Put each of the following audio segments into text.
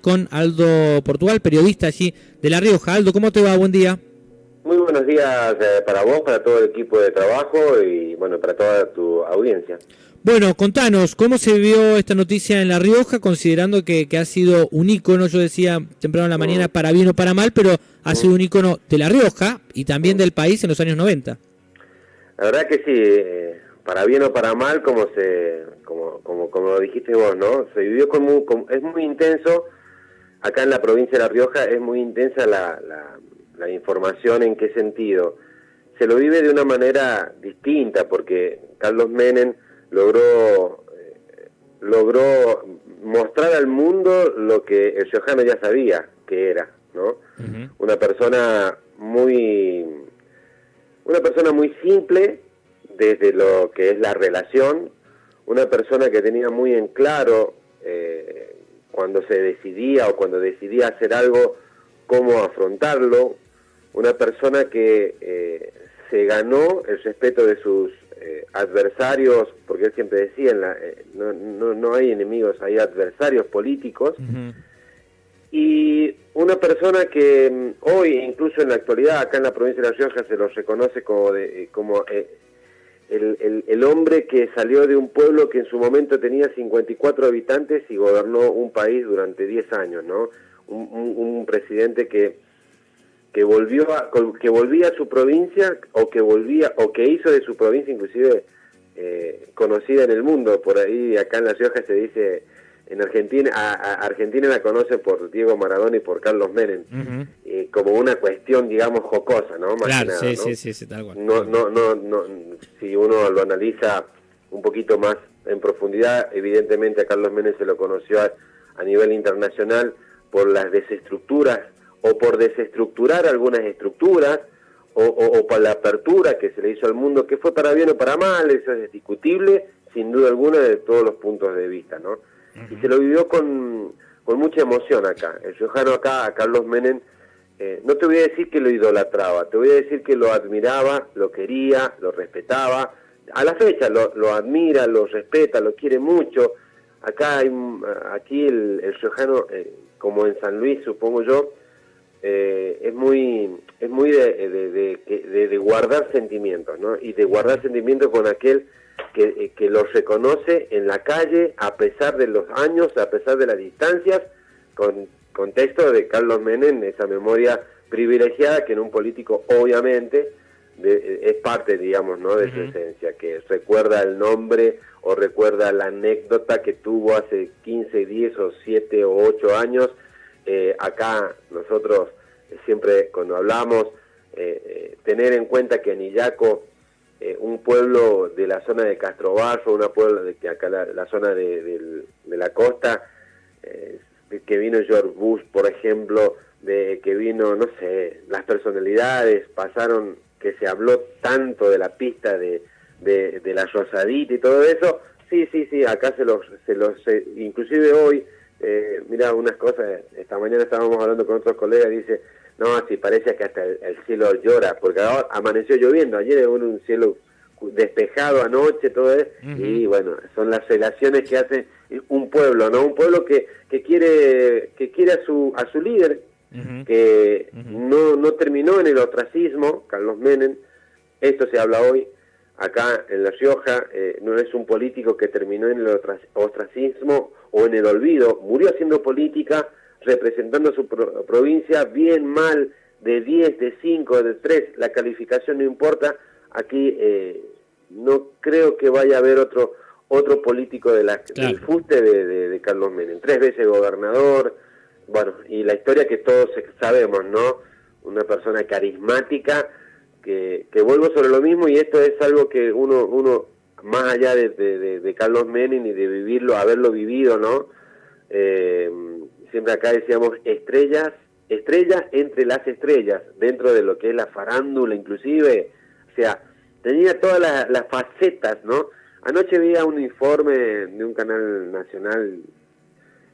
con Aldo Portugal, periodista allí de La Rioja. Aldo, ¿cómo te va? Buen día. Muy buenos días para vos, para todo el equipo de trabajo y bueno, para toda tu audiencia. Bueno, contanos, ¿cómo se vio esta noticia en La Rioja, considerando que ha sido un ícono, yo decía temprano en la mañana, para bien o para mal, pero ha sido un ícono de La Rioja y también del país en los años 90? La verdad que sí, para bien o para mal, como lo dijiste vos, ¿no? Se vivió es muy intenso, acá en la provincia de La Rioja es muy intensa la información. ¿En qué sentido? Se lo vive de una manera distinta, porque Carlos Menem logró mostrar al mundo lo que el riojano ya sabía que era, ¿no? Una persona muy simple desde lo que es la relación, una persona que tenía muy en claro cuando se decidía o cuando decidía hacer algo, cómo afrontarlo, una persona que se ganó el respeto de sus adversarios, porque él siempre decía, no hay enemigos, hay adversarios políticos, y una persona que hoy, incluso en la actualidad, acá en la provincia de La Rioja, se lo reconoce como el hombre que salió de un pueblo que en su momento tenía 54 habitantes y gobernó un país durante 10 años, ¿no? Un presidente que volvía a su provincia o que hizo de su provincia inclusive conocida en el mundo. Por ahí acá en La Rioja se dice, en Argentina, Argentina la conoce por Diego Maradona y por Carlos Menem, como una cuestión, digamos, jocosa, ¿no? Más Claro, que nada, sí, tal cual. No, si uno lo analiza un poquito más en profundidad, evidentemente a Carlos Menem se lo conoció a nivel internacional por las desestructuras o por desestructurar algunas estructuras, o por la apertura que se le hizo al mundo, que fue para bien o para mal, eso es discutible, sin duda alguna, de todos los puntos de vista, ¿no? Y se lo vivió con mucha emoción acá. El riojano acá, a Carlos Menem, no te voy a decir que lo idolatraba, te voy a decir que lo admiraba, lo quería, lo respetaba. A la fecha lo admira, lo respeta, lo quiere mucho. Aquí el riojano, como en San Luis, supongo yo, es muy de guardar sentimientos, ¿no? Y de guardar sentimientos con aquel que los reconoce en la calle, a pesar de los años, a pesar de las distancias, con contexto de Carlos Menem, esa memoria privilegiada que en un político obviamente es parte, digamos, ¿no?, de su esencia, que recuerda el nombre o recuerda la anécdota que tuvo hace 15, 10 o 7 o 8 años. Acá nosotros siempre cuando hablamos, tener en cuenta que Anillaco, un pueblo de la zona de Castrobarro, una pueblo de que acá la zona de la costa, que vino George Bush, por ejemplo, de que vino, no sé, las personalidades pasaron, que se habló tanto de la pista de la Rosadita y todo eso. Sí, acá inclusive hoy, mira, unas cosas, esta mañana estábamos hablando con otros colegas, dice, no, sí, parece que hasta el cielo llora, porque ahora amaneció lloviendo, ayer hubo un cielo despejado anoche, todo eso, y bueno, son las relaciones que hace un pueblo, ¿no? Un pueblo que quiere a su líder, que no terminó en el ostracismo, Carlos Menem. Esto se habla hoy acá en La Rioja, no es un político que terminó en el ostracismo o en el olvido, murió haciendo política, representando a su provincia, bien, mal, de 10, de 5, de 3, la calificación no importa. Aquí no creo que vaya a haber otro político del fuste de Carlos Menem, 3 veces gobernador, bueno, y la historia que todos sabemos, ¿no? Una persona carismática, que vuelvo sobre lo mismo, y esto es algo que uno más allá de Carlos Menem y de vivirlo, haberlo vivido, ¿no? Siempre acá decíamos estrella entre las estrellas, dentro de lo que es la farándula inclusive, o sea, tenía todas las facetas, ¿no? Anoche veía un informe de un canal nacional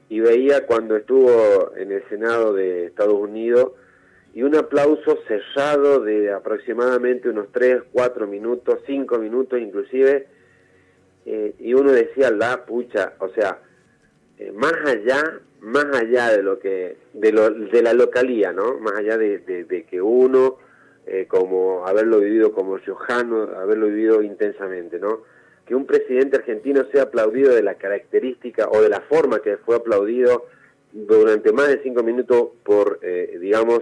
y veía cuando estuvo en el Senado de Estados Unidos, y un aplauso cerrado de aproximadamente unos 3, 4 minutos, 5 minutos inclusive, y uno decía, la pucha, o sea, más allá más allá de de la localía, ¿no? Más allá de que uno, como haberlo vivido como riojano, haberlo vivido intensamente, ¿no? Que un presidente argentino sea aplaudido de la característica o de la forma que fue aplaudido durante más de 5 minutos por, digamos,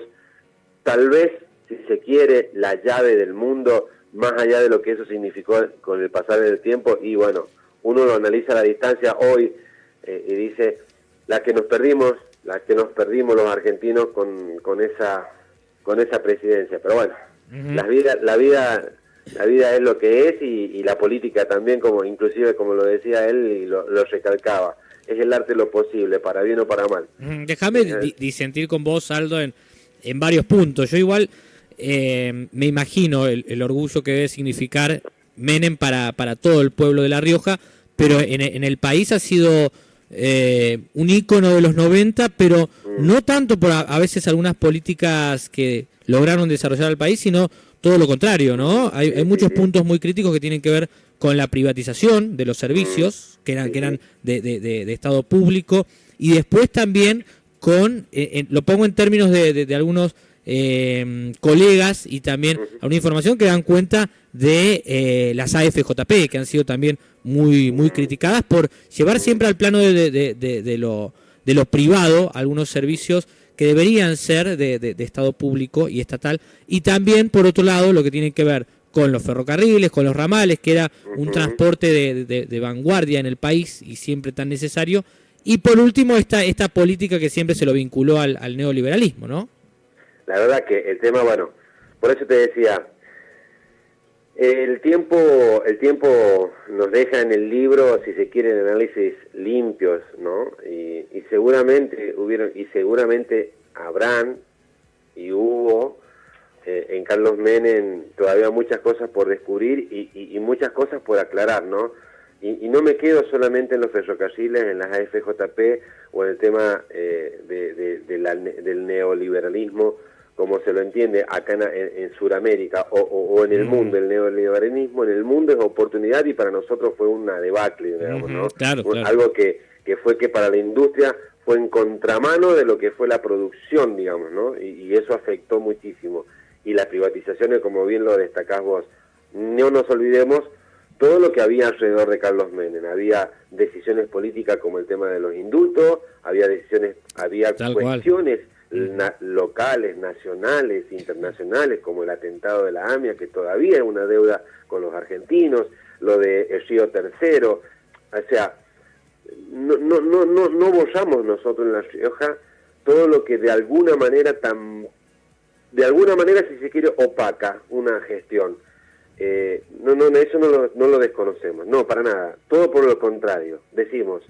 tal vez, si se quiere, la llave del mundo, más allá de lo que eso significó con el pasar del tiempo. Y bueno, uno lo analiza a la distancia hoy y dice, la que nos perdimos los argentinos con esa presidencia. Pero bueno, la vida es lo que es, y la política también, como inclusive como lo decía él y lo recalcaba, es el arte de lo posible, para bien o para mal. Déjame disentir con vos, Aldo, en varios puntos. Yo igual me imagino el orgullo que debe significar Menem para todo el pueblo de La Rioja, pero en el país ha sido un ícono de los 90, pero no tanto por a veces algunas políticas que lograron desarrollar el país, sino todo lo contrario, ¿no? Hay muchos puntos muy críticos que tienen que ver con la privatización de los servicios, que eran de Estado público, y después también con, lo pongo en términos de algunos colegas y también alguna información que dan cuenta de las AFJP, que han sido también muy criticadas por llevar siempre al plano de lo privado algunos servicios que deberían ser de Estado público y estatal, y también por otro lado lo que tiene que ver con los ferrocarriles, con los ramales, que era un transporte de vanguardia en el país y siempre tan necesario, y por último esta política que siempre se lo vinculó al neoliberalismo, ¿no? La verdad que el tema, bueno, por eso te decía, el tiempo nos deja en el libro, si se quieren, análisis limpios, ¿no? Y seguramente seguramente habrán y hubo en Carlos Menem todavía muchas cosas por descubrir y muchas cosas por aclarar, ¿no? Y no me quedo solamente en los ferrocarriles, en las AFJP o en el tema del neoliberalismo, como se lo entiende acá en Sudamérica o en el mundo. El neoliberalismo en el mundo es oportunidad, y para nosotros fue una debacle, digamos, ¿no? Claro. Algo que fue que para la industria fue en contramano de lo que fue la producción, digamos, ¿no? Y eso afectó muchísimo. Y las privatizaciones, como bien lo destacás vos, no nos olvidemos todo lo que había alrededor de Carlos Menem. Había decisiones políticas como el tema de los indultos, había cuestiones locales, nacionales, internacionales, como el atentado de la AMIA, que todavía es una deuda con los argentinos, lo de el Río Tercero. O sea, no borramos nosotros en La Rioja todo lo que de alguna manera, si se quiere, opaca una gestión. Eso no lo desconocemos, no, para nada, todo por lo contrario. Decimos,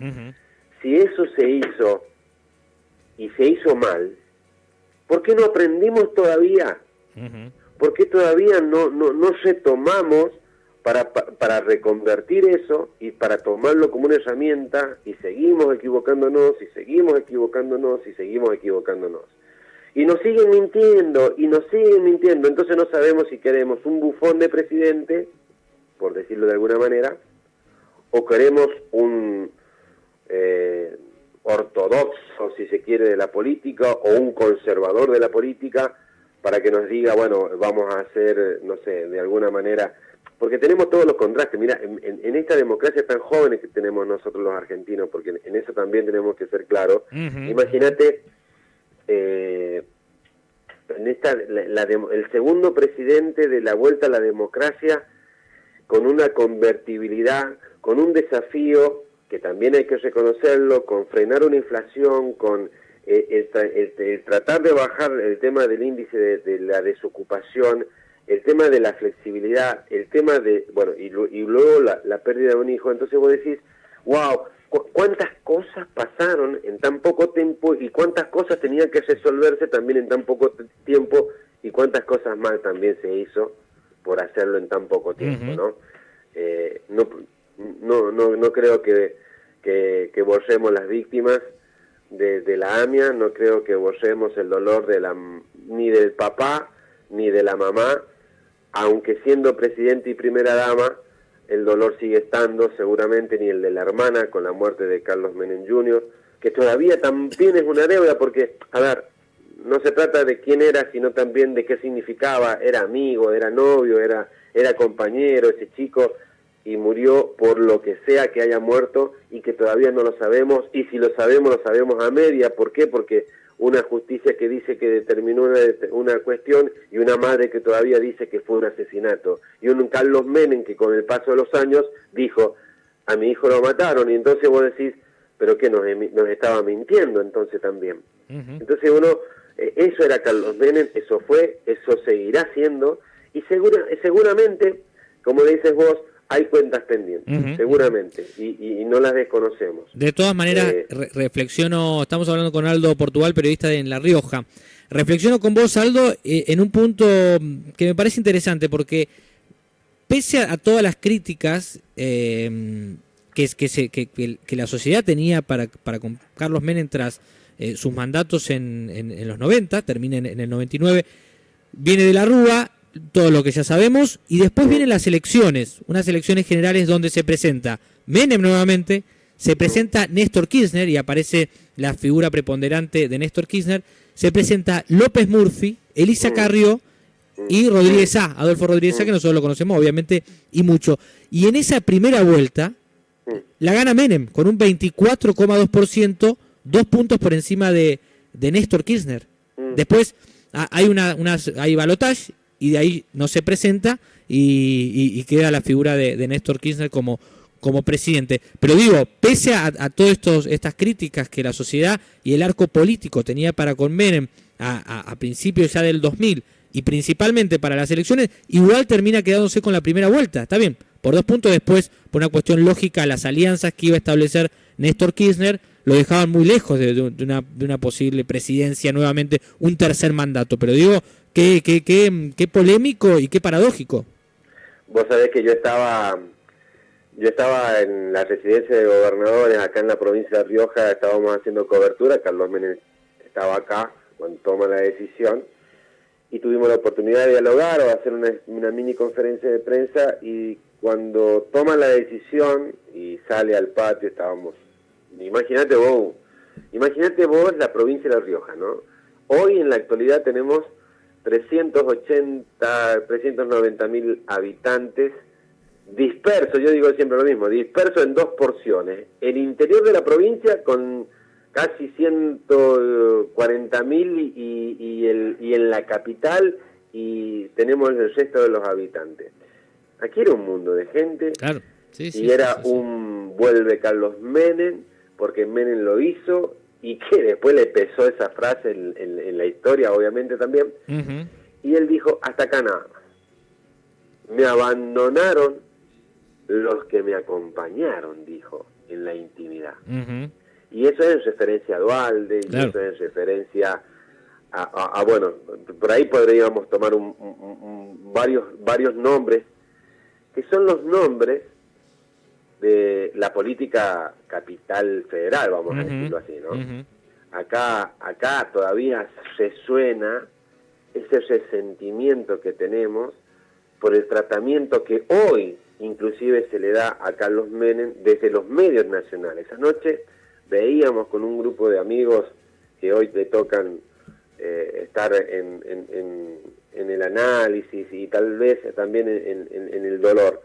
si eso se hizo y se hizo mal, ¿por qué no aprendimos todavía? ¿Por qué todavía no retomamos para reconvertir eso y para tomarlo como una herramienta, y seguimos equivocándonos, y seguimos equivocándonos, y seguimos equivocándonos? Y nos siguen mintiendo, entonces no sabemos si queremos un bufón de presidente, por decirlo de alguna manera, o queremos un ortodoxo, si se quiere, de la política, o un conservador de la política, para que nos diga, bueno, vamos a hacer, no sé, de alguna manera, porque tenemos todos los contrastes. Mira, en esta democracia tan joven que tenemos nosotros los argentinos, porque en eso también tenemos que ser claros. Imagínate, el segundo presidente de la vuelta a la democracia, con una convertibilidad, con un desafío que también hay que reconocerlo, con frenar una inflación, con el tratar de bajar el tema del índice de la desocupación, el tema de la flexibilidad, el tema de, bueno, y luego la pérdida de un hijo. Entonces vos decís, wow, cuántas cosas pasaron en tan poco tiempo, y cuántas cosas tenían que resolverse también en tan poco tiempo, y cuántas cosas mal también se hizo por hacerlo en tan poco tiempo, ¿no? No creo que borremos las víctimas de la AMIA, no creo que borremos el dolor ni del papá ni de la mamá, aunque siendo presidente y primera dama, el dolor sigue estando seguramente, ni el de la hermana con la muerte de Carlos Menem Jr., que todavía también es una deuda, porque, a ver, no se trata de quién era, sino también de qué significaba, era amigo, era novio, era compañero, ese chico, y murió por lo que sea que haya muerto y que todavía no lo sabemos, y si lo sabemos a media. ¿Por qué? Porque una justicia que dice que determinó una cuestión y una madre que todavía dice que fue un asesinato, y un Carlos Menem que con el paso de los años dijo, a mi hijo lo mataron, y entonces vos decís, pero que nos estaba mintiendo entonces también. Uh-huh. Entonces eso era Carlos Menem, eso fue, eso seguirá siendo, y seguramente, como dices vos, hay cuentas pendientes, uh-huh, seguramente, y no las desconocemos. De todas maneras, reflexiono, estamos hablando con Aldo Portugal, periodista en La Rioja. Reflexiono con vos, Aldo, en un punto que me parece interesante, porque pese a todas las críticas que la sociedad tenía para con Carlos Menem tras sus mandatos en los 90, termina en el 99, viene de la Rúa, todo lo que ya sabemos, y después vienen las elecciones, unas elecciones generales donde se presenta Menem nuevamente, se presenta Néstor Kirchner, y aparece la figura preponderante de Néstor Kirchner, se presenta López Murphy, Elisa Carrió y Rodríguez A, Adolfo Rodríguez A, que nosotros lo conocemos obviamente y mucho. Y en esa primera vuelta la gana Menem con un 24,2%, 2 puntos por encima de Néstor Kirchner. Después hay balotaje, y de ahí no se presenta y queda la figura de Néstor Kirchner como presidente. Pero digo, pese a todas estas críticas que la sociedad y el arco político tenía para con Menem a principios ya del 2000 y principalmente para las elecciones, igual termina quedándose con la primera vuelta. Está bien, por 2 puntos después, por una cuestión lógica, las alianzas que iba a establecer Néstor Kirchner lo dejaban muy lejos de una posible presidencia nuevamente, un tercer mandato. Pero digo, qué polémico y qué paradójico. Vos sabés que yo estaba en la residencia de gobernadores acá en la provincia de Rioja, estábamos haciendo cobertura, Carlos Menem estaba acá cuando toma la decisión, y tuvimos la oportunidad de dialogar o hacer una mini conferencia de prensa, y cuando toma la decisión y sale al patio, estábamos, imagínate vos la provincia de La Rioja, ¿no? Hoy en la actualidad tenemos 390.000 habitantes, dispersos, yo digo siempre lo mismo, dispersos en 2 porciones. El interior de la provincia con casi 140.000 y en la capital, y tenemos el resto de los habitantes. Aquí era un mundo de gente, claro. Sí, y era vuelve Carlos Menem, porque Menem lo hizo, y que después le pesó esa frase en la historia, obviamente también, uh-huh. Y él dijo, hasta acá nada más. Me abandonaron los que me acompañaron, dijo, en la intimidad. Uh-huh. Y eso es en referencia a Duhalde, claro. Y eso es en referencia a bueno, por ahí podríamos tomar varios nombres, que son los nombres de la política capital federal, vamos uh-huh. a decirlo así, ¿no? Uh-huh. Acá todavía resuena ese resentimiento que tenemos por el tratamiento que hoy inclusive se le da a Carlos Menem desde los medios nacionales. Anoche veíamos con un grupo de amigos que hoy le tocan estar en el análisis y tal vez también en el dolor.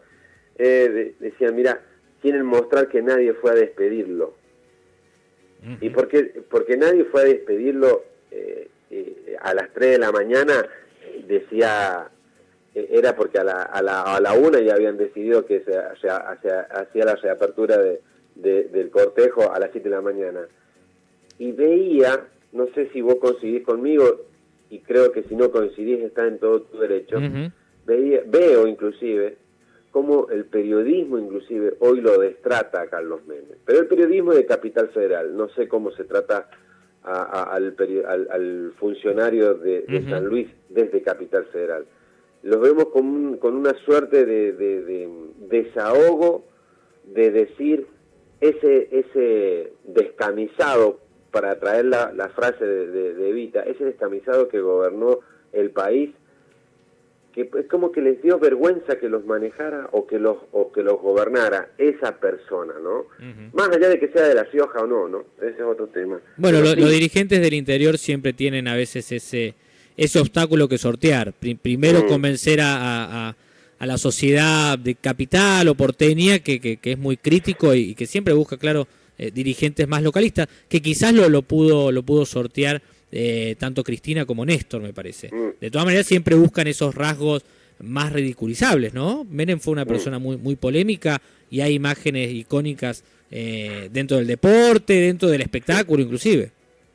Decían, mira, quieren mostrar que nadie fue a despedirlo. Uh-huh. ¿Y porque nadie fue a despedirlo a las 3 de la mañana? Decía, era porque a la 1 ya habían decidido que se hacía la reapertura del cortejo a las 7 de la mañana. Y veía, no sé si vos coincidís conmigo, y creo que si no coincidís estás en todo tu derecho, uh-huh. Veo inclusive cómo el periodismo inclusive hoy lo destrata a Carlos Menem. Pero el periodismo de Capital Federal, no sé cómo se trata al funcionario de uh-huh. San Luis desde Capital Federal. Los vemos con una suerte de desahogo, de decir ese descamisado, para traer la frase de Evita, ese descamisado que gobernó el país que es como que les dio vergüenza que los manejara o que los gobernara esa persona, ¿no? Ujú. Más allá de que sea de La Rioja o no, ¿no? Ese es otro tema. Bueno, Pero sí, los dirigentes del interior siempre tienen a veces ese obstáculo que sortear. Primero convencer a la sociedad de capital o porteña, que es muy crítico y que siempre busca, claro, dirigentes más localistas, que quizás lo pudo sortear tanto Cristina como Néstor, me parece. De todas maneras, siempre buscan esos rasgos más ridiculizables, ¿no? Menem fue una persona muy polémica y hay imágenes icónicas dentro del deporte, dentro del espectáculo inclusive.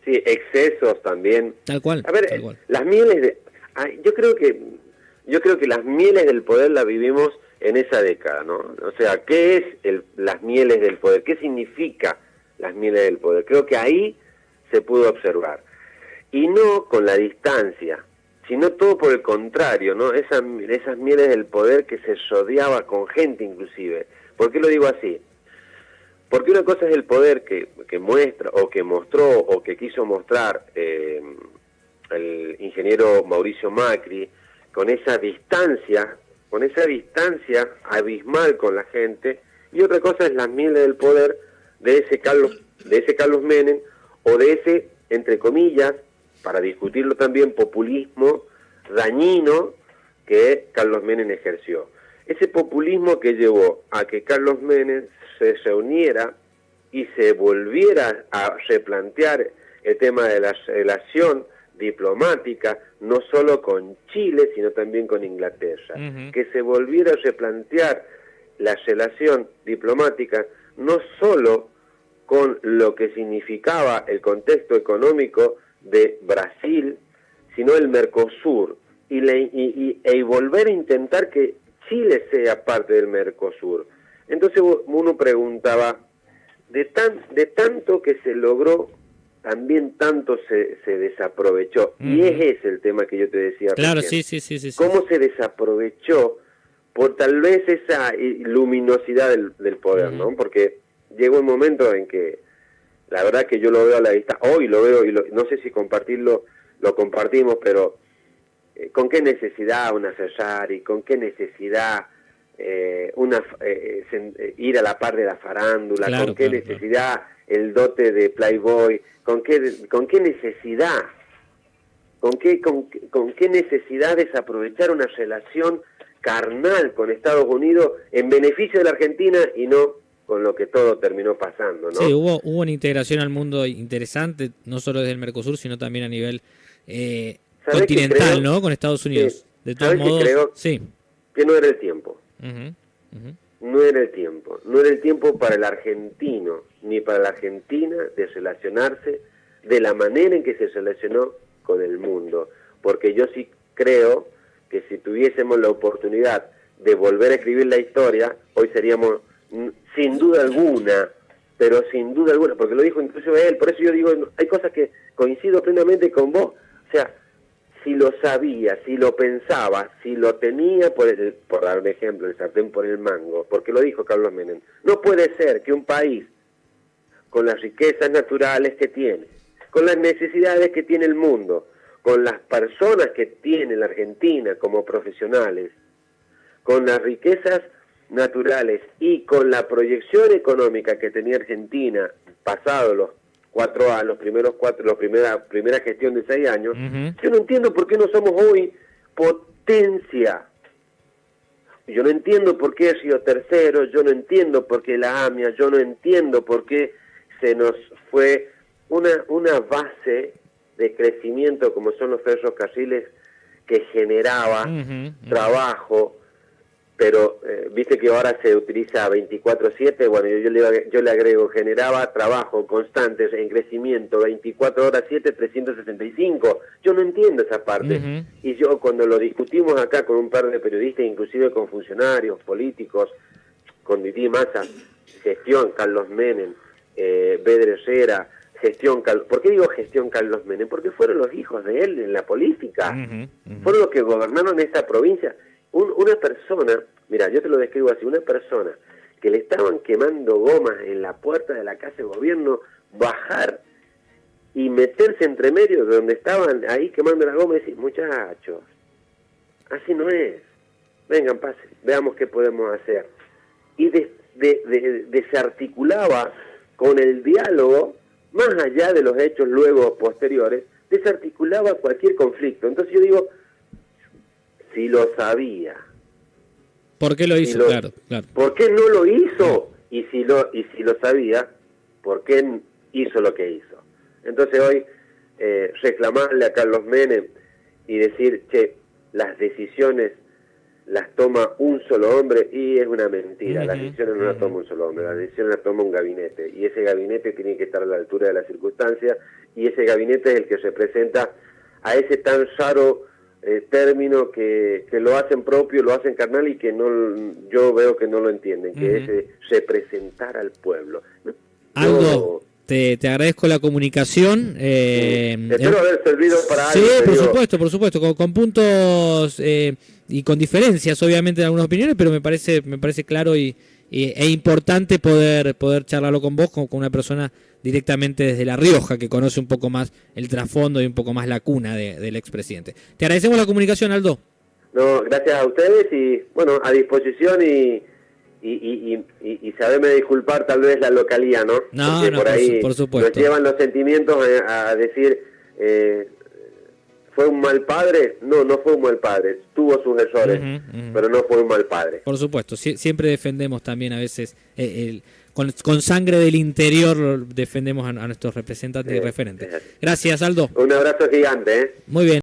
sí, excesos también. Tal cual. A ver, tal cual. las mieles de... yo creo que las mieles del poder las vivimos en esa década, ¿no? O sea, ¿qué es las mieles del poder? ¿Qué significa las mieles del poder? Creo que ahí se pudo observar. Y no con la distancia, sino todo por el contrario, ¿no? Esas mieles del poder que se rodeaba con gente inclusive. ¿Por qué lo digo así? Porque una cosa es el poder que muestra, o que mostró, o que quiso mostrar el ingeniero Mauricio Macri, con esa distancia abismal con la gente, y otra cosa es las mieles del poder de ese Carlos Menem, o de ese, entre comillas, para discutirlo también, populismo dañino que Carlos Menem ejerció. Ese populismo que llevó a que Carlos Menem se reuniera y se volviera a replantear el tema de la relación diplomática, no solo con Chile, sino también con Inglaterra. Que se volviera a replantear la relación diplomática, no solo con lo que significaba el contexto económico de Brasil, sino el Mercosur, y volver a intentar que Chile sea parte del Mercosur. Entonces uno preguntaba, de tanto que se logró, también tanto se desaprovechó. Y ese es el tema que yo te decía Claro, recién. sí. ¿Cómo se desaprovechó por tal vez esa luminosidad del poder, ¿no? Porque llegó un momento en que, la verdad que yo lo veo a la vista, hoy lo veo, y no sé si compartirlo, lo compartimos, pero ¿con qué necesidad una Ferrari? ¿Con qué necesidad ir a la par de la farándula? Claro, ¿Con qué necesidad el dote de Playboy? ¿Con qué necesidad? ¿Con qué necesidad desaprovechar una relación carnal con Estados Unidos en beneficio de la Argentina y no con lo que todo terminó pasando, ¿no? Sí, hubo una integración al mundo interesante, no solo desde el Mercosur, sino también a nivel continental, ¿no? Con Estados Unidos. Sí. De todos modos, creo sí. Que no era el tiempo. No era el tiempo. No era el tiempo para el argentino, ni para la Argentina, de relacionarse de la manera en que se relacionó con el mundo. Porque yo sí creo que si tuviésemos la oportunidad de volver a escribir la historia, hoy seríamos, sin duda alguna, porque lo dijo incluso él, por eso yo digo, hay cosas que coincido plenamente con vos, o sea, si lo sabía, si lo pensaba, si lo tenía, por dar un ejemplo, el sartén por el mango, porque lo dijo Carlos Menem, no puede ser que un país con las riquezas naturales que tiene, con las necesidades que tiene el mundo, con las personas que tiene la Argentina como profesionales, con las riquezas naturales y con la proyección económica que tenía Argentina pasado los 4 años, primera gestión de 6 años, yo no entiendo por qué no somos hoy potencia. Yo no entiendo por qué Río Tercero, yo no entiendo por qué la AMIA, yo no entiendo por qué se nos fue una base de crecimiento como son los ferrocarriles que generaba trabajo, pero viste que ahora se utiliza 24/7, bueno, yo le agrego, generaba trabajo constante en crecimiento 24/7, 365. Yo no entiendo esa parte. Y yo cuando lo discutimos acá con un par de periodistas, inclusive con funcionarios políticos, con Didi Massa, gestión Carlos Menem, Bedre Herrera, ¿por qué digo gestión Carlos Menem? Porque fueron los hijos de él en la política, fueron los que gobernaron esta provincia. Una persona, mira, yo te lo describo así, una persona que le estaban quemando gomas en la puerta de la casa de gobierno, bajar y meterse entre medio de donde estaban ahí quemando las gomas y decir, muchachos, así no es. Vengan, pasen, veamos qué podemos hacer. Y desarticulaba con el diálogo, más allá de los hechos luego posteriores, desarticulaba cualquier conflicto. Entonces yo digo, si lo sabía, ¿por qué lo hizo? Claro. ¿por qué no lo hizo? Y si lo sabía, ¿por qué hizo lo que hizo? Entonces hoy reclamarle a Carlos Menem y decir, che, las decisiones las toma un solo hombre, y es una mentira. Las decisiones no las toma un solo hombre, las decisiones las toma un gabinete, y ese gabinete tiene que estar a la altura de las circunstancias, y ese gabinete es el que representa a ese tan raro término que lo hacen propio, lo hacen carnal, y que no, yo veo que no lo entienden, que es representar al pueblo. Aldo, te agradezco la comunicación. Espero haber servido para algo. Sí, por supuesto, con puntos y con diferencias, obviamente, en algunas opiniones, pero me parece claro e importante poder charlarlo con vos, con una persona directamente desde La Rioja, que conoce un poco más el trasfondo y un poco más la cuna del expresidente. Te agradecemos la comunicación, Aldo. No, gracias a ustedes, y bueno, a disposición, y saberme disculpar tal vez la localía, ¿no? Porque por ahí por supuesto. nos llevan los sentimientos a decir, ¿fue un mal padre? No fue un mal padre, tuvo sus errores, pero no fue un mal padre. Por supuesto, siempre defendemos también a veces, con sangre del interior defendemos a nuestros representantes y referentes. Gracias, Aldo. Un abrazo gigante, Muy bien.